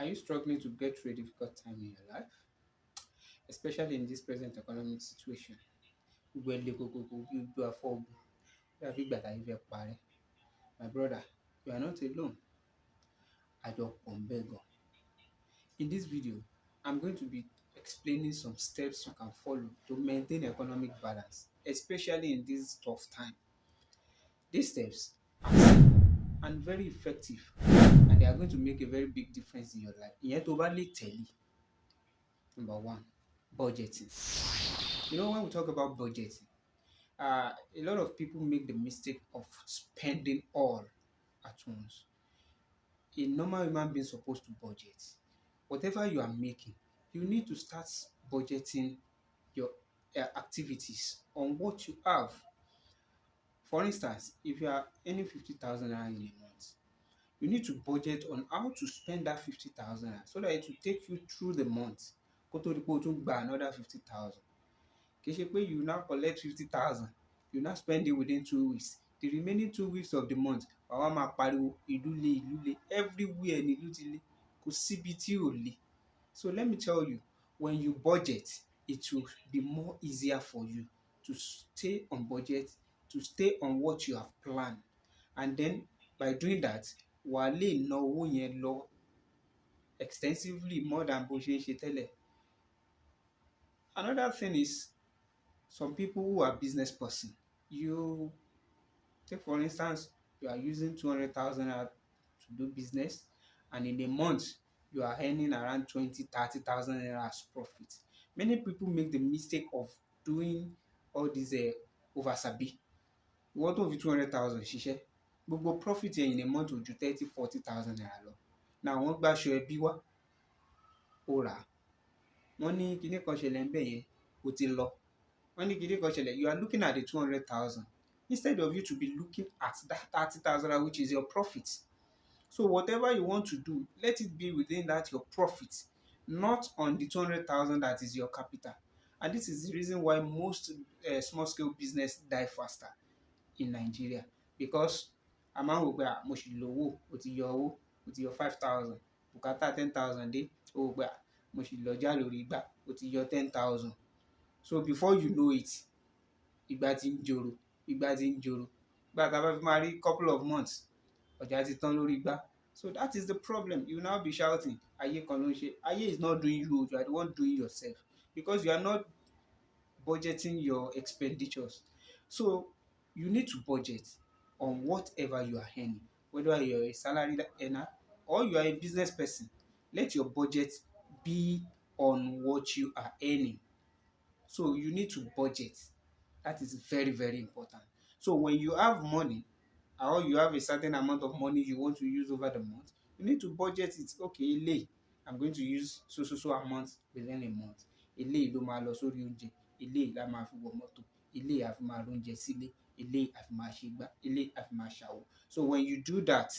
Are you struggling to get through a difficult time in your life, especially in this present economic situation? Gbogbo ẹ le koko bí ojú afọ́jú, dàbí ìgbà táyé fẹ́ parẹ́. My brother, you are not alone. Àjọ pọ̀ ń bẹ gan. In this video, I'm going to be explaining some steps you can follow to maintain economic balance, especially in this tough time. These steps are simple and very effective, and they are going to make a very big difference in your life. Ìyẹn tó bá lè tẹ̀lé. Number one, budgeting. You know, when we talk about budgeting, a lot of people make the mistake of spending all at once. A normal human being is supposed to budget. Whatever you are making, you need to start budgeting your activities on what you have. For instance, if you are earning 50,000 naira in a month, you need to budget on how to spend that 50,000 naira so that it will take you through the month. Kó tó di pé o tún gba another 50,000. Kì í ṣe pé you now collect 50,000, you now spend it within 2 weeks. The remaining 2 weeks of the month, wàá wá máa pariwo ìlú le, everywhere ni ìlú ti le, kò síbi tí ò le. So let me tell you, when you budget, it will be more easier for you to stay on budget, to stay on what you have planned. And then by doing that, wàá lè ná owó yẹn lọ extensively more than bó ṣe ń ṣe tẹ́lẹ̀. Another thing is, some people who are business person, you take for instance, you are using 200,000 naira to do business, and in a month you are earning around 20,000-30,000 naira as profit. Many people make the mistake of doing all these oversabi. Ìwọ tó fi 200,000 ṣiṣẹ́, gbogbo profit yẹn in a month ò ju 30,000-40,000 naira lọ. Now wọ́n gbàṣọ ẹbí wá, ó rà á. Wọ́n ní kinní kan ṣẹlẹ̀ ń bẹ̀ yẹn, ó ti lọ. Wọ́n ní kinní kan ṣẹlẹ̀, you are looking at the 200,000 instead of you to be looking at that 30,000 naira which is your profit. So whatever you want to do, let it be within that your profit, not on the 200,000 that is your capital. And this is the reason why most small scale business die faster in Nigeria, because a máa ń wò pé mo ṣì lówó, o ti yọ 5,000, bùkátà 10,000 dé, o wò pé mo ṣì lọ́jà lórí igbá, o ti yọ 10,000. So before you know it, ìgbà tí ń joro. Ìgbà tá a bá fi máa rí couple of months, ọjà ti tán lórí igbá. So that is the problem. You now be shouting, ayé kan ló ń ṣe. Ayé is not doing you, you are the one doing yourself, because you are not budgeting your expenditures. So you need to budget on whatever you are earning, whether you are a salary earner or you are a business person. Let your budget be on what you are earning. So you need to budget. That is very, very important. So when you have money, or you have a certain amount of money you want to use over the month, you need to budget it. Okay, eléyìí, I'm going to use so amount within a month. Eléyìí ló máa lọ sórí oúnjẹ, eléyìí la máa fi wọ mọ́tò, eléyìí a fi máa róúnjẹ sílé, eléyìí a fi máa ṣe gbá, eléyìí a fi máa ṣàwo. So when you do that,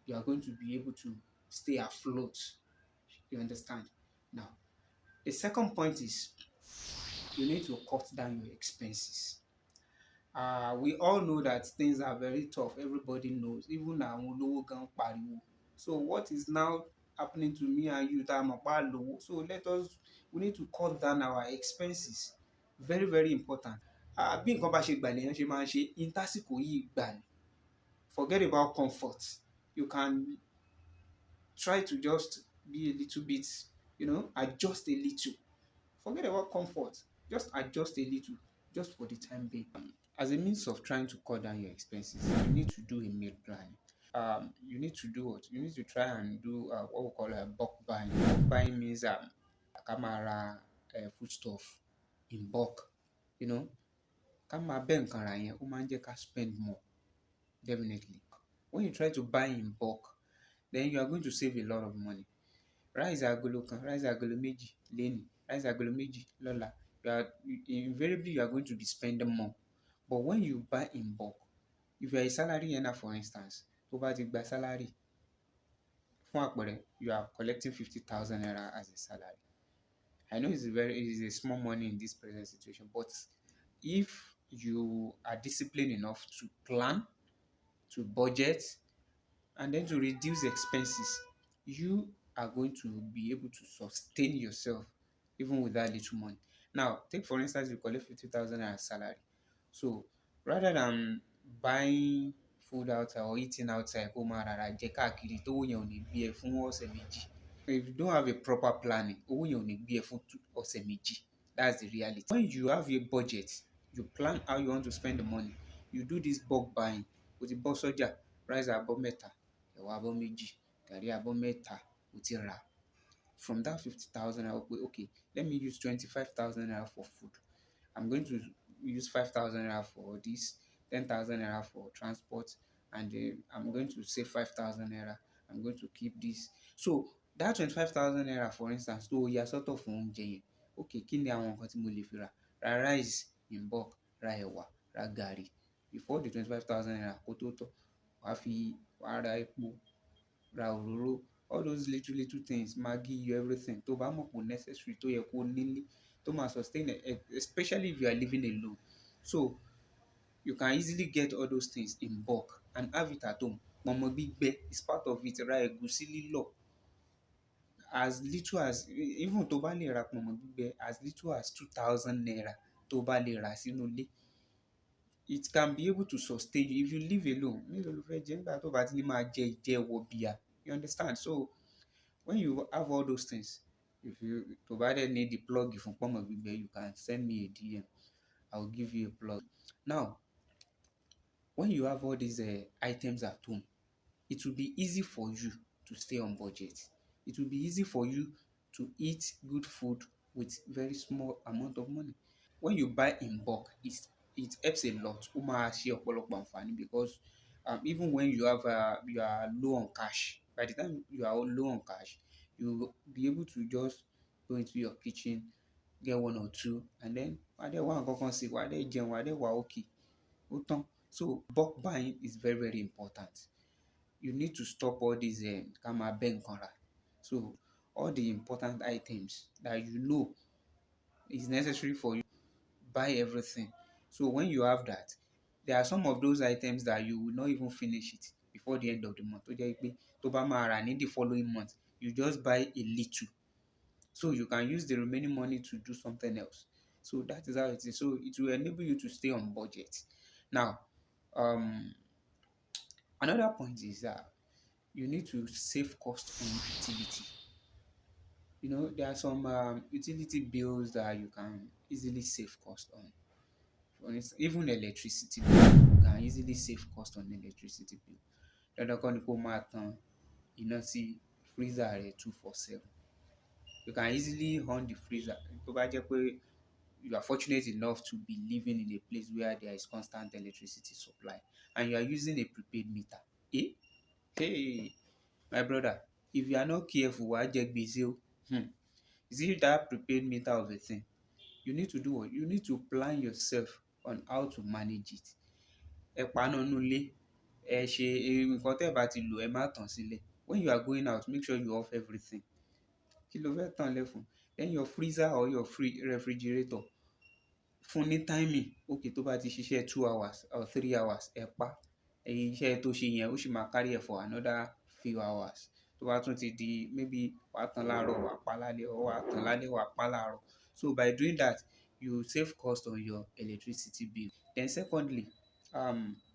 you are going to be able to stay afloat. You understand? Now, the second point is, you need to cut down your expenses. We all know that things are very tough. Everybody knows. Even àwọn olówó gan pariwo. So what is now happening to me and you tá a mọ̀ pa lówó? So we need to cut down our expenses. Very, very important. Bí nǹkan bá ṣe gbà lèèyàn ṣe máa ń ṣe, in tásìkò yìí gbà ni. Forget about comfort. You can try to just be a little bit, adjust a little. Forget about comfort. Just adjust a little, just for the time being. As a means of trying to cut down your expenses, you need to do a meal plan. You need to do what? You need to try and do what we call bulk buying. Bulk buying means ká máa ra foodstuff in bulk. Ká máa bẹ́ nǹkan rà yẹn, ó máa ń jẹ́ ká spend more, definitely. When you try to buy in bulk, then you are going to save a lot of money. Rice agolo kan, rice agolo méjì lénìí, rice agolo méjì lọ́la. Invariably you are going to be spending more. But when you buy in bulk, if you are a salary earner, for instance, tó bá ti gba salary, fún àpẹẹrẹ, you are collecting 50,000 naira as a salary. I know it's a small money in this present situation, but if you are disciplined enough to plan, to budget, and then to reduce expenses, you are going to be able to sustain yourself even with that little money. Now, take for instance, you collect 50,000 naira salary. So, rather than buying food outside or eating outside kó máa rárá jẹ káàkiri tówó yẹn ò ní gbé ẹ fún ọ̀sẹ̀ méjì. If you don't have a proper planning, owó yẹn ò ní gbé ẹ fún ọ̀sẹ̀ méjì. That's the reality. When you have a budget, you plan how you want to spend the money. You do this bulk buying. O ti bọ́ sọ́jà, rice abọ́ mẹ́ta, ẹ̀wà abọ́ méjì, gàrí abọ́ mẹ́ta, o ti rà. From that 50,000 naira, okay, let me use 25,000 naira for food. I'm going to use 5,000 naira for this, 10,000 naira for transport, and I'm going to save 5,000 naira. I'm going to keep this. So that 25,000 naira, for instance, tó o yà sọ́tọ̀ fún oúnjẹ yẹn, okay, kí ni àwọn nǹkan tí mo lè fi rà? Ra rice in bulk, ra ẹ̀wà, ra gàrí. Before the 25,000 naira kó tó tán, wàá ra epo, ra òróró, all those little things, maggi, iyọ̀, everything tó bá mọ̀ pé necessary tó yẹ kó nílé tó máa sustain especially if you are living alone. So you can easily get all those things in bulk and have it at home. Pọ̀nmọ́ gbígbẹ is part of it. Ra ẹ̀gúsí lílọ̀, as little as, even tó bá lè ra pọ̀nmọ́ gbígbẹ as little as 2,000 naira tó bá lè rà sínú ilé, it can be able to sustain you if you live alone. Mélòó ló fẹ́ jẹ nígbà tó bá ti ní máa jẹ ìjẹwọ̀bìà? You understand? So when you have all those things, if you tó bá dẹ̀ need the plug fún pọ̀nmọ́ gbígbẹ, you can send me a DM. I will give you a plug. Now, when you have all these items at home, it will be easy for you to stay on budget. It will be easy for you to eat good food with very small amount of money. When you buy in bulk, it helps a lot. Ó máa ṣe ọ̀pọ̀lọpọ̀ àǹfààní because even when you are low on cash, by the time you are low on cash, you will be able to just go into your kitchen, get one or two, and then wàá dẹ̀ wá nǹkan kan sè, wàá dẹ̀ jẹun, wàá dẹ̀ wà okay. Ó tán. So bulk buying is very, very important. You need to stop all these ká máa bẹ́ nǹkan rà. So all the important items that you know is necessary for you, buy everything. So when you have that, there are some of those items that you will not even finish it before the end of the month. Tó jẹ́ pé tó bá máa rà ní the following month, you just buy a little. So you can use the remaining money to do something else. So that is how it is. So it will enable you to stay on budget. Now, another point is that you need to save cost on utility. You know, there are some utility bills that you can easily save cost on. For instance, even electricity bill, you can easily save cost on electricity bill. Dandan kọ́ ni kó máa tan iná sí freezer rẹ 247. You can easily on the freezer. Tó bá jẹ́ pé you are fortunate enough to be living in a place where there is constant electricity supply and you are using a prepaid meter. Hey, my brother, if you are not careful, wàá jẹ gbèsè o. You see that prepaid meter of a thing? You need to do what? You need to plan yourself on how to manage it. Ẹ paná nínú ilé, ẹ ṣe nǹkan tẹ́ ẹ bá ti lò ẹ má tàn sílẹ̀. When you are going out, make sure you off everything. Kí ló fẹ́ tàn lẹ̀ fún? Then your freezer or your refrigerator, fún ní timing. Okay, tó bá ti ṣiṣẹ́ 2 hours or 3 hours, ẹ pa. Iṣẹ́ tó ṣe yẹn ó sì máa carry ẹ for another few hours. Tó bá tún ti di maybe wàá tàn láàárọ̀, wàá pa lálẹ́, or wàá tàn lálẹ́, wàá pa láàárọ̀. So by doing that, you save cost on your electricity bill. Then secondly,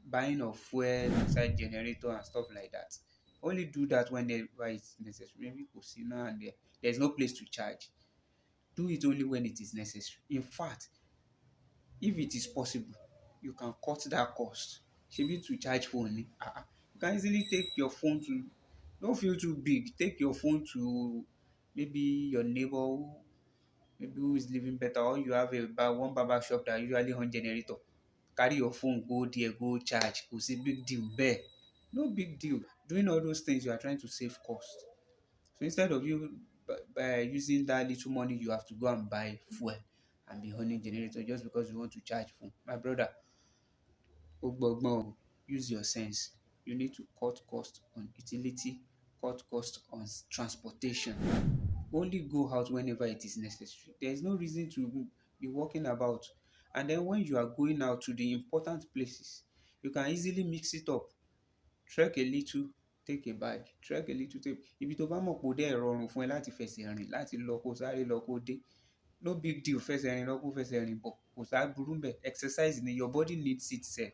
buying of fuel inside generator and stuff like that. Only do that whenever it's necessary. Maybe kò sí iná and there's no place to charge. Do it only when it is necessary. In fact, if it is possible, you can cut that cost. Ṣebí to charge phone ni? You can easily take your phone to, don't feel too big, take your phone to maybe your neighbor maybe who is living better, or you have one barber shop that usually on generator. Carry your phone, go there, go charge. Kò sí big deal bẹ́ẹ̀. No big deal. Doing all those things, you are trying to save cost. So instead of you by using that little money, you have to go and buy fuel and be running generator just because you want to charge phone. My brother, ó gbọ́gbọ́n o, use your sense. You need to cut cost on utility, cut cost on transportation. Only go out whenever it is necessary. There is no reason to be walking about. And then when you are going out to the important places, you can easily mix it up. Trek a little, take a bike, trek a little tape. Ibi tó bá mọ̀ pé ó dẹ̀ rọrùn fún ẹ láti fẹsẹ̀ rìn, láti lọ kó sáré lọ kó dé. No big deal, fẹsẹ̀ rìn lọ kó fẹsẹ̀ rìn bọ̀, kò sá burú ńbẹ̀. Exercise ni, your body needs it sef.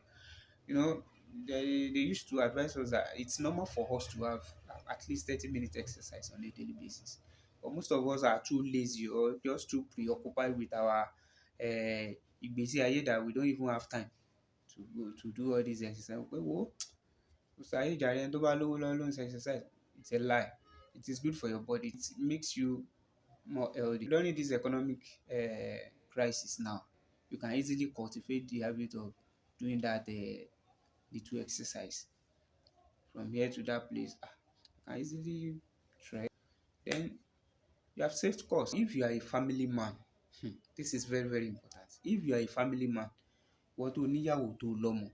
You know, they used to advise us that it's normal for us to have at least 30 minutes exercise on a daily basis. But most of us are too lazy or just too preoccupied with our ìgbésí ayé that we don't even have time to do all these exercise. Pé wo, kò sáyé jàre, ẹni tó bá lówó lọ́wọ́ ló ń ṣe exercise. It's a lie. It is good for your body. It makes you more healthy. During this economic crisis now, you can easily cultivate the habit of doing that little exercise from here to that place. You can easily try. Then you have saved cost. If you are a family man, this is very very important. If you are a family man, ìwọ tó níyàwó tó lọ́mọ,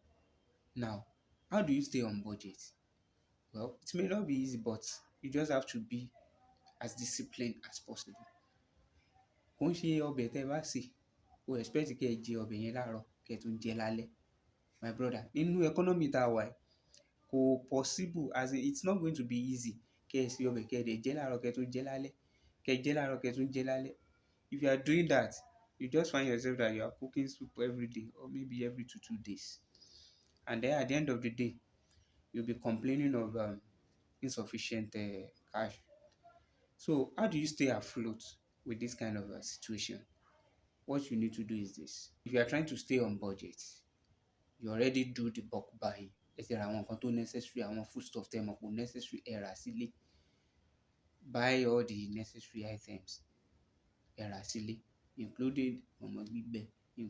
now how do you stay on budget? Well, it may not be easy, but you just have to be as disciplined as possible. Kò ń ṣe ọbẹ̀ tẹ́ bá sè, o expect kẹ́ ẹ jẹ ọbẹ̀ yẹn láàárọ̀ kẹ́ ẹ tún jẹ lálẹ́. My brother, nínú economy tá a wà yìí, kò possible, as in it's not going to be easy kẹ́ ẹ sè ọbẹ̀ kẹ́ ẹ dẹ̀ jẹ láàárọ̀ kẹ́ ẹ tún jẹ lálẹ́, kẹ́ ẹ jẹ láàárọ̀ kẹ́ ẹ tún jẹ lálẹ́. If you are doing that, you just find yourself that you are cooking soup every day or maybe every 2 days. And then at the end of the day, you'll be complaining of insufficient cash. So how do you stay afloat with this kind of situation? What you need to do is this. If you are trying to stay on budget, you already do the bulk buying. Ẹ ti ra àwọn nǹkan tó necessary, àwọn foodstuff tẹ́ mọ̀ kò necessary, ẹ rà sílé. Buy all the necessary items, ẹ rà sílé, including ọmọ gbígbẹ,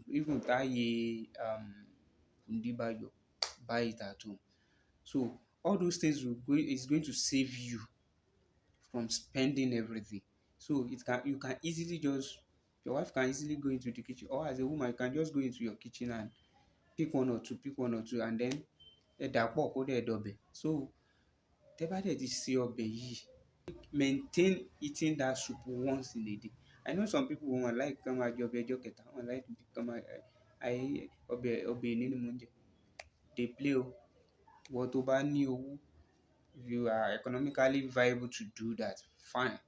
even táyé kùndí bá yọ, buy it at home. So all those things is going to save you from spending everything. So you can easily just, your wife can easily go into the kitchen, or as a woman you can just go into your kitchen and pick one or two and then ẹ dà pọ̀ kó dẹ̀ dọbẹ̀. So tẹ́ bá dẹ̀ ti sè ọbẹ̀ yìí, maintain eating that soup once in a day. I know some people wọ́n like kán máa jẹ ọbẹ̀ ọjọ́ kẹta, wọ́n like kán máa ọbẹ̀ èní ni mò ń jẹ. Dey play o. Ìwọ tó bá ní owó, if you are economically viable to do that, fine,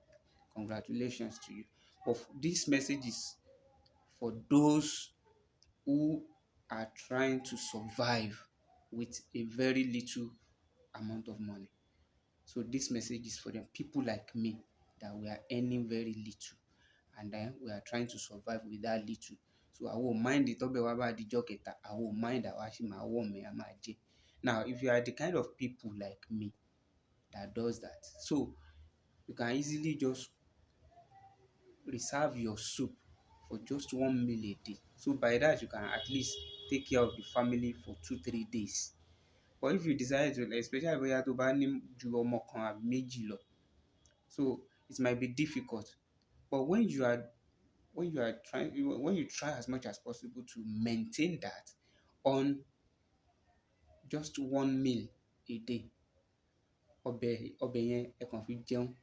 congratulations to you. But this message is for those who are trying to survive with a very little amount of money. So this message is for them, people like me, that we are earning very little and then we are trying to survive with that little. So I won't mind it tọ́bẹ̀ wá bá dijọ́ kẹta, I won't mind àwa ṣì máa wọ̀ mí, a máa jẹ. Now if you are the kind of people like me that does that, so you can easily just reserve your soup for just 1 meal a day. So by that you can at least take care of the family for 2-3 days. But if you decide to, especially bóyá tó bá ní ju ọmọ kan àbí méjì lọ, so it might be difficult. But when you try as much as possible to maintain that on just 1 meal a day, ọbẹ̀ yẹn ẹ kàn fi jẹun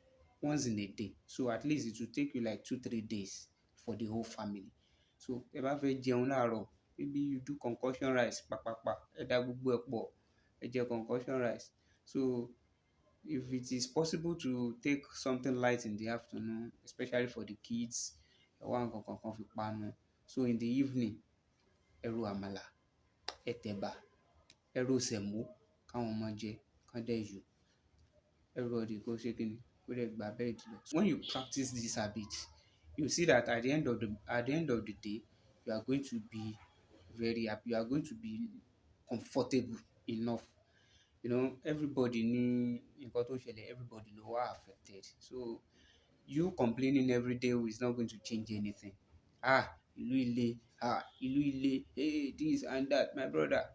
once in a day, so at least it will take you like 2-3 days for the whole family. So ẹ bá fẹ́ jẹun láàárọ̀, maybe you do concoction rice pàpàpà, ẹ dà gbogbo ẹ̀ pọ̀, ẹ jẹ concoction rice. So if it is possible to take something light in the afternoon, especially for the kids, ẹ wá nǹkan kan fi panu. So in the evening, ẹ ro àmàlà, ẹ tẹ̀bà, ẹ ro sẹ̀mó káwọn ọmọ jẹ, kán dẹ̀ yó. Everybody kó ṣe kíni, kó dẹ̀ gba bẹ́ẹ̀dì lọ. So when you practice this habit, you see that at the end of the day, you are going to be very happy. You are going to be comfortable enough. You know, everybody ní nǹkan tó ṣẹlẹ̀, everybody ló wà affected. So you complaining every day is not going to change anything. Ìlú ilé, hey, this and that, my brother.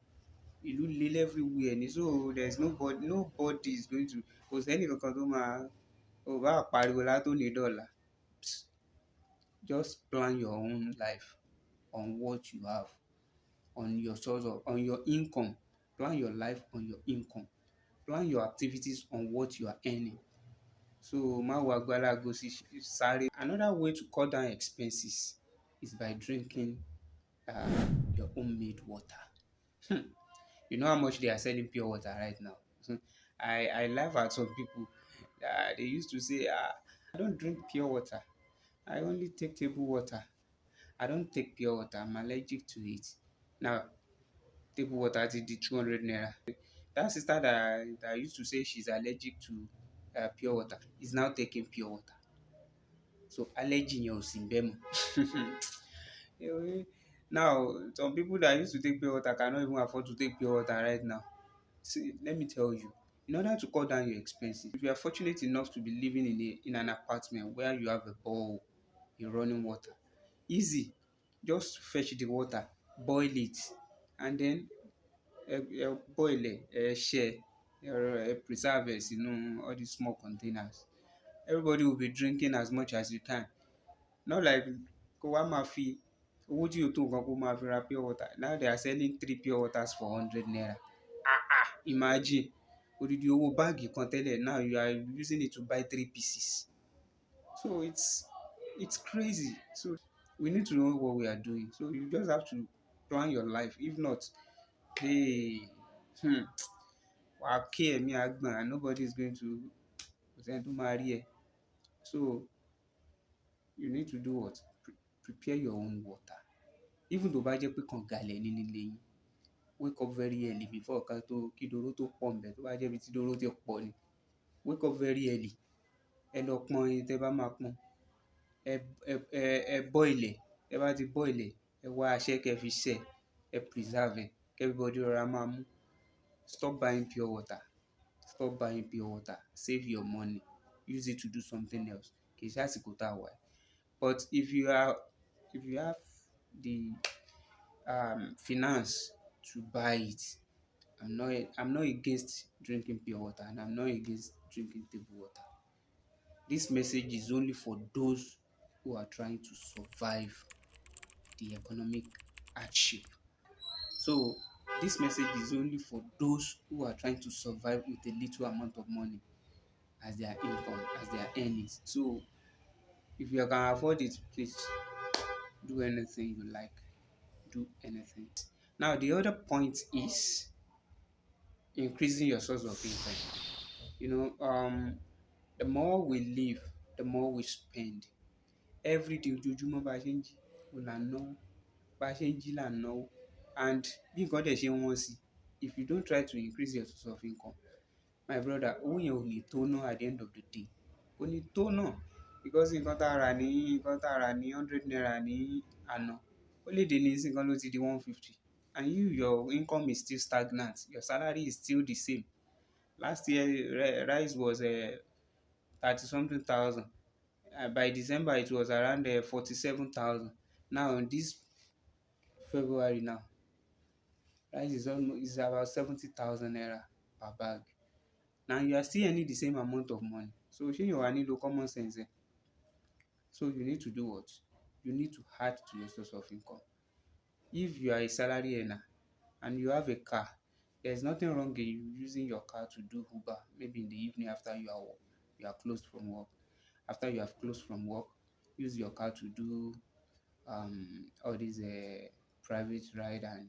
Ìlú ilé everywhere ni, so there is nobody is going to, kò sẹ́ni kankan tó máa, ò bá pariwo látòní dọ́là. Just plan your own life on what you have, on your source of, on your income. Plan your life on your income. Plan your activities on what you are earning. So má wo agbálago sí sáré. Another way to cut down expenses is by drinking your homemade water. You know how much they are selling pure water right now? I laugh at some people. They used to say, I don't drink pure water. I only take table water. I don't take pure water. I'm allergic to it. Now, table water ti di 200 naira. That sister that used to say she's allergic to pure water is now taking pure water. So allergy yẹn ò sí níbẹ̀ mọ́. Now, some people that used to take pure water cannot even afford to take pure water right now. See, let me tell you, in order to cut down your expenses, if you are fortunate enough to be living in an apartment where you have a bowl, a running water, easy. Just fetch the water, boil it, and then boil share, preserve ẹ̀ sínú all these small containers. Everybody will be drinking as much as you can. Not like kó wá máa fi owó tí yóò tó nǹkan kó máa fi ra pure water. Now they are selling 3 pure waters for 100 naira. Imagine odidi owó báàgì kan tẹ́lẹ̀, now you are using it to buy 3 pieces. So it's crazy. So we need to know what we are doing. So you just have to plan your life. If not, hey, wàá ké ẹ̀mí àgbọ̀n and nobody is going to, kò sẹ́ni tó máa rí ẹ. So you need to do what? Prepare your own water. Even tó bá jẹ́ pé kànga lẹ̀ ní nílé yín, wake up very early before kí dóró tó pọ̀ ńbẹ̀. Tó bá jẹ́ ibi tí dóró ti pọ̀ ni, wake up very early. Ẹ lọ pọn ẹyin tẹ́ bá máa pọn. Ẹ boil ẹ̀. Tẹ́ bá ti boil ẹ̀, ẹ wá aṣẹ́ kẹ́ fi ṣẹ̀, ẹ preserve ẹ̀, kí everybody rọra máa mú. Stop buying pure water. Stop buying pure water. Save your money. Use it to do something else. Kì í ṣe àsìkò tá a wà. But if you have the finance to buy it, I'm not against drinking pure water, and I'm not against drinking table water. This message is only for those who are trying to survive the economic hardship. So this message is only for those who are trying to survive with a little amount of money as their income, as their earnings. So if you can afford it, please do anything you like. Do anything. Now the other point is increasing your source of income. The more we live, the more we spend. Every day ojoojúmọ́ bá a ṣe ń jí òun là ń náwó, bá a ṣe ń jí là ń náwó. And bí nǹkan dẹ̀ ṣe ń wọ́n sí, if you don't try to increase your source of income, my brother, owó yẹn ò ní tó ná at the end of the day. Kò ní tó ná, because nǹkan tá a rà ní 100 naira ní àná, ó lè dé ní ìsìn kan ló ti di 150. And your income is still stagnant. Your salary is still the same. Last year, rice was 30 something thousand. By December, it was around 47,000. Now, in this February now, rice is about 70,000 naira per bag. Now, you are still earning the same amount of money. So, you wà nílò common sense. So, you need to do what? You need to add to your source of income. If you are a salary earner and you have a car, there's nothing wrong in you using your car to do Uber, maybe in the evening after you are closed from work. After you have closed from work, use your car to do all these private ride and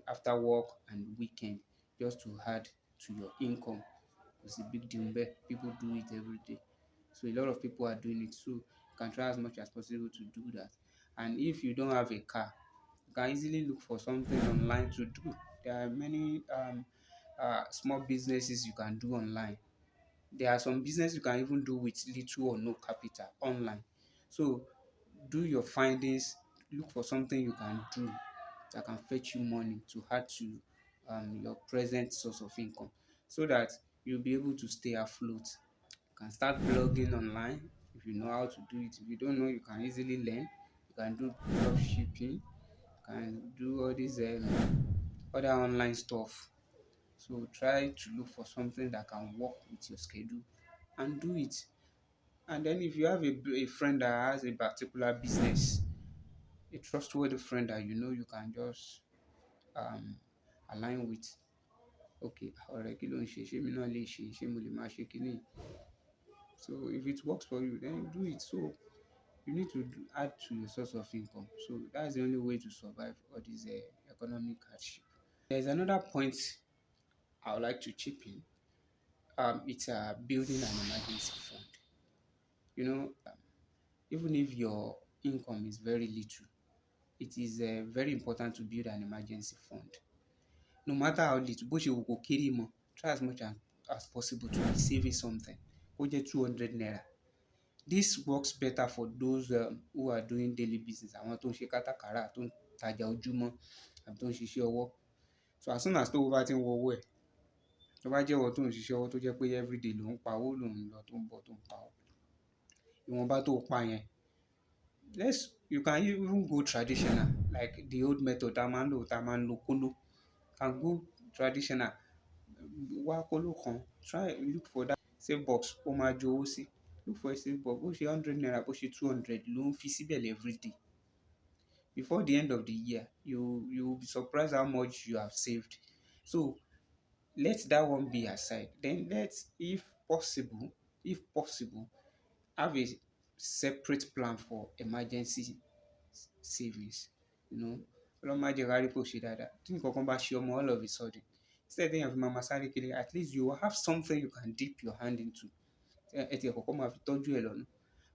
after work and weekend, just to add to your income. It's a big deal. People do it every day. So a lot of people are doing it. So you can try as much as possible to do that. And if you don't have a car, you can easily look for something online to do. There are many small businesses you can do online. There are some business you can even do with little or no capital online. So do your findings, look for something you can do that can fetch you money to add to your present source of income, so that you'll be able to stay afloat. You can start blogging online if you know how to do it. If you don't know, you can easily learn. You can do drop shipping, you can do all these other online stuff. So try to look for something that can work with your schedule and do it. And then if you have a friend that has a particular business, a trustworthy friend that you know you can just align with. Okay, ọ̀rẹ́ kí ló ń ṣe? Ṣé mi náà lè ṣe? Ṣé mo lè máa ṣe kíní? So if it works for you, then do it. So you need to add to your source of income. So that's the only way to survive all this economic hardship. There's another point I would like to chip in. It's building an emergency fund. You know, even if your income is very little, it is very important to build an emergency fund. No matter how little, bó ṣe wù kó kéré mọ́, try as much as possible to be saving something. Kó jẹ́ 200 naira. This works better for those who are doing daily business. Àwọn tó ń ṣe kátàkárà, tó ń tajà ojúmọ́, àbí tó ń ṣiṣẹ́ ọwọ́. So as soon as tó bá ti ń wọ owó ẹ̀, tó bá jẹ́ ìwọ tó ń ṣiṣẹ́ ọwọ́ tó jẹ́ pé everyday ló ń pa owó, ló ń lọ tó ń bọ̀ tó ń pa owó. Ìwọ̀nba tó pa yẹn, you can even go traditional, like the old method tá máa ń lo kóló. Can go traditional, wá kóló kan, try look for that save box ó máa ju owó sí. Look for a save box, bó ṣe 100 naira, bó ṣe 200 ló ń fi síbẹ̀ everyday. Before the end of the year, you will be surprised how much you have saved. So let that one be aside. Then if possible, have a separate plan for emergency savings. Ọlọ́run má jẹ́ ká rí kò ṣe dáadáa. Tí nǹkan kan bá ṣe ọmọ all of a sudden, instead téèyàn fi máa sáré kiri, at least you will have something you can dip your hand into. Ẹ tiẹ̀ kọ́kọ́ máa fi tọ́jú ẹ̀ lọ́nà.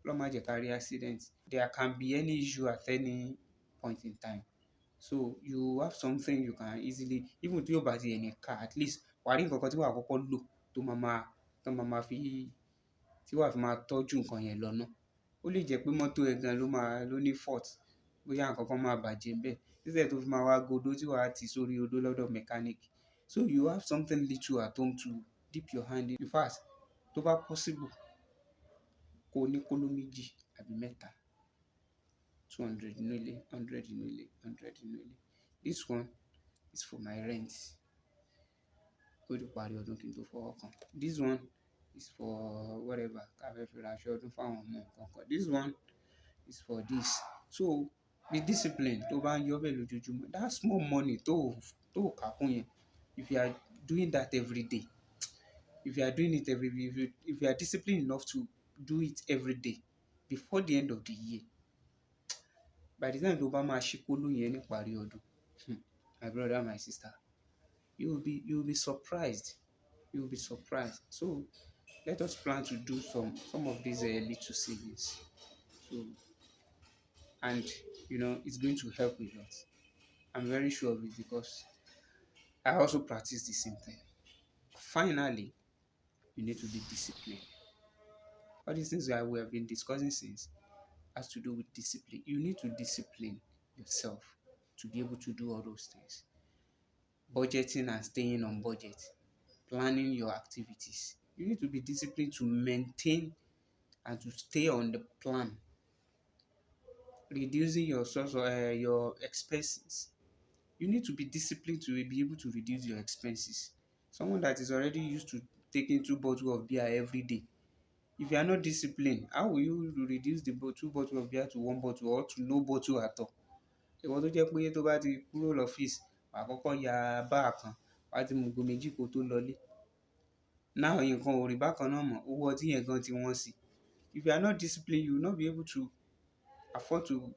Ọlọ́run má jẹ́ ká rí accident. There can be any issue at any point in time. So you have something you can easily, even tí yóò bá ti ẹni ká, at least wàá rí nǹkan kan tí wàá kọ́kọ́ lò tó máa fi tí wàá fi máa tọ́jú nǹkan yẹn lọ́nà. Ó lè jẹ́ pé mọ́tò ẹ̀ gan ló ní fault, bóyá nǹkan kan máa bàjẹ́ ńbẹ̀. Instead tó fi máa wá godó tí wàá ti sórí odó lọ́dọ̀ mechanic. So you have something little at home to dip your hand in. In fact, tó bá possible, kó ní kóló méjì àbí mẹ́ta. 200 nínú ilé, 100 nínú ilé, 100 nínú ilé. This one is for my rent. Ó di parí ọdún kí n tó fọwọ́ kan. This one is for whatever, ká fẹ́ fi ra aṣọ ọdún fún àwọn ọmọ kankan. This one is for this. So be disciplined tó bá ń yọ bẹ́ẹ̀ lójoojúmọ́. That small money tó kà kún yẹn, if you are doing that every day, if you are disciplined enough to do it every day, before the end of the year, by the time tó bá máa ṣí kóló yẹn níparí ọdún, my brother, my sister, you will be surprised. You will be surprised. So let us plan to do some of these little savings. So, and it's going to help a lot. I'm very sure of it because I also practice the same thing. Finally, you need to be disciplined. All these things that we have been discussing since has to do with discipline. You need to discipline yourself to be able to do all those things. Budgeting and staying on budget, planning your activities. You need to be disciplined to maintain and to stay on the plan. Reducing your expenses. You need to be disciplined to be able to reduce your expenses. Someone that is already used to taking 2 bottles of beer every day, if you are not disciplined, how will you reduce the 2 bottles of beer to 1 bottle or to no bottle at all? Ìwọ tó jẹ́ pé tó bá ti kúrò lọ́fíìsì, wàá kọ́kọ́ ya báà kan, wàá ti mu ìgò méjì kó tó lọlé. Now nǹkan ò rí bákan náà mọ́, owó ọtí yẹn gan ti wọ́n sí. If you are not disciplined, you will not be able to afford to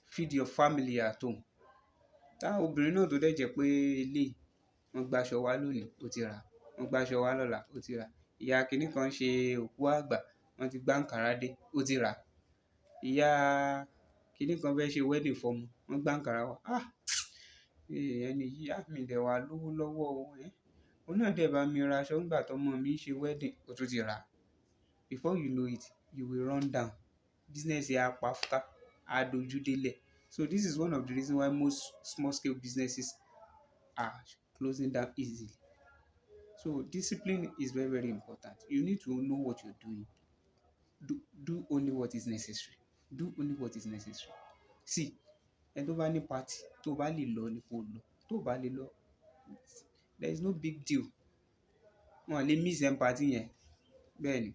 feed your family at home. Táwọn obìnrin náà tó dẹ̀ jẹ́ pé eléyìí, wọ́n gbaṣọ wá lónìí, ó ti rà. Wọ́n gbaṣọ wá lọ́la, ó ti rà. Ìyá kìíní kan ṣe òkú àgbà, wọ́n ti gbá àǹkárá dé, ó ti rà. Ìyá kìíní kan fẹ́ ṣe wedding fọ́mọ, wọ́n gbá àǹkárá wá. Ẹni yìí mi dẹ̀ wá lówó lọ́wọ́ o. Òun náà dẹ̀ bá mi ra aṣọ nígbà tọ́mọ mi ṣe wedding, ó tún ti rà. Before you know it, you will run down. Business yẹn á pa fúká, á dojú délẹ̀. So this is one of the reasons why most small scale businesses are closing down easily. So discipline is very, very important. You need to know what you're doing. Do only what is necessary. Do only what is necessary. See, ẹni tó bá ní party, tó bá lè lọ ni kó lọ. Tó bá lè lọ, there is no big deal. Wọ́n lè miss party yẹn. Bẹ́ẹ̀ni,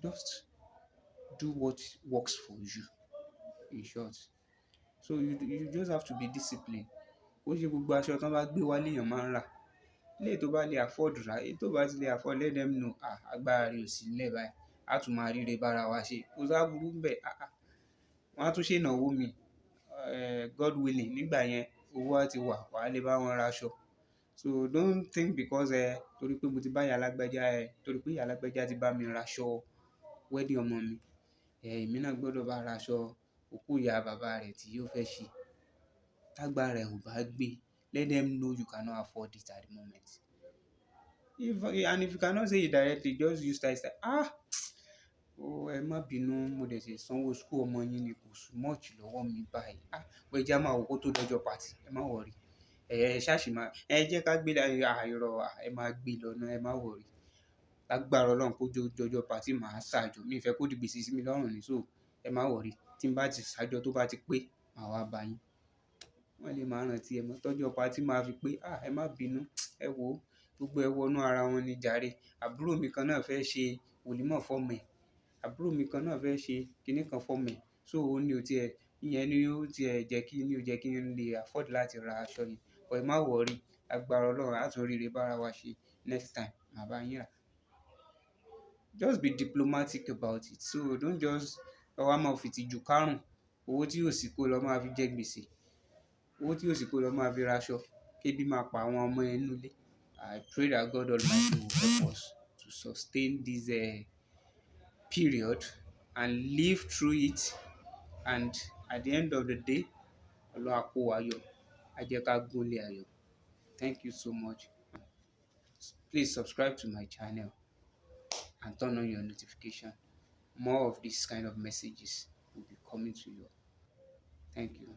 just do what works for you, in short. So you just have to be disciplined. Ó ṣe gbogbo aṣọ tán bá gbé wá léèyàn máa ń rà. Ilé tó bá lè afford rà, èyí tó bá ti lè afford, let them know. Agbára rẹ̀ ò sí nílẹ̀ báyìí. A tún máa ríre bára wa ṣe. Kò sáburú ńbẹ̀. Wọ́n á tún ṣe ìnáwó mi. God willing, nígbà yẹn owó á ti wà, wàá lè bá wọn ra aṣọ. So don't think because torí pé mo ti bá ìyá alágbájá torí pé ìyá alágbájá ti bá mi raṣọ wedding ọmọ mi, èmi náà gbọ́dọ̀ bá raṣọ òkú ìyá bàbá rẹ̀ tí yóò fẹ́ ṣe. Tágbára ẹ ò bá gbé, let them know you cannot afford it at the moment. If you cannot say it directly, just use style. Ẹ má bínú, mo dẹ̀ ṣe sanwó school ọmọ yín ni, kò sí much lọ́wọ́ mi báyìí. Bó ẹ jẹ́ á máa wò kó tó dọjọ́ party, ẹ má worry. Ṣáàṣì máa jẹ́ ká gbé irọ́, ẹ máa gbé lọ náà, ẹ má worry. Lágbára Ọlọ́run kó jọjọ́ party màá ṣàjọ. Mi ò fẹ́ kó di gbèsè sí mi lọ́rùn ni, so ẹ má worry. Tí n bá ti ṣàjọ tó bá ti pé, màá wá bá yín. Wọ́n lè máa rántí ẹ mọ́. Tọ́jọ́ party máa fi pé, ẹ má bínú, ẹ wò ó, gbogbo ẹ wọnú ara wọn ni jàre. Àbúrò mi kan náà fẹ́ ṣe wòlímọ̀ fọ́mọ ẹ̀. Àbúrò mi kan náà fẹ́ ṣe kinní kan fọ́mọ ẹ̀. So òun ni ò tiẹ̀, ìyẹn ni ó tiẹ̀ jẹ́ kí n lè afford láti ra aṣọ yẹn. But ẹ má worry, lágbára Ọlọ́run á tún ríre bá ara wa ṣe next time. Màá bá yín rà. Just be diplomatic about it. So don't just wá máa fìtìjú kárùn. Owó tí yóò sì kó lọ máa fi jẹ gbèsè. Owó tí yóò sì kó lọ máa fi raṣọ. Kébí máa pa àwọn ọmọ ẹ nínú ilé. I pray that God Almighty will help us to sustain this period and live through it, and at the end of the day, Ọlọ́run á kó wa yọ. Á jẹ́ ká gúnlé ayọ̀. Thank you so much. Please subscribe to my channel and turn on your notification. More of this kind of messages will be coming to you. Thank you.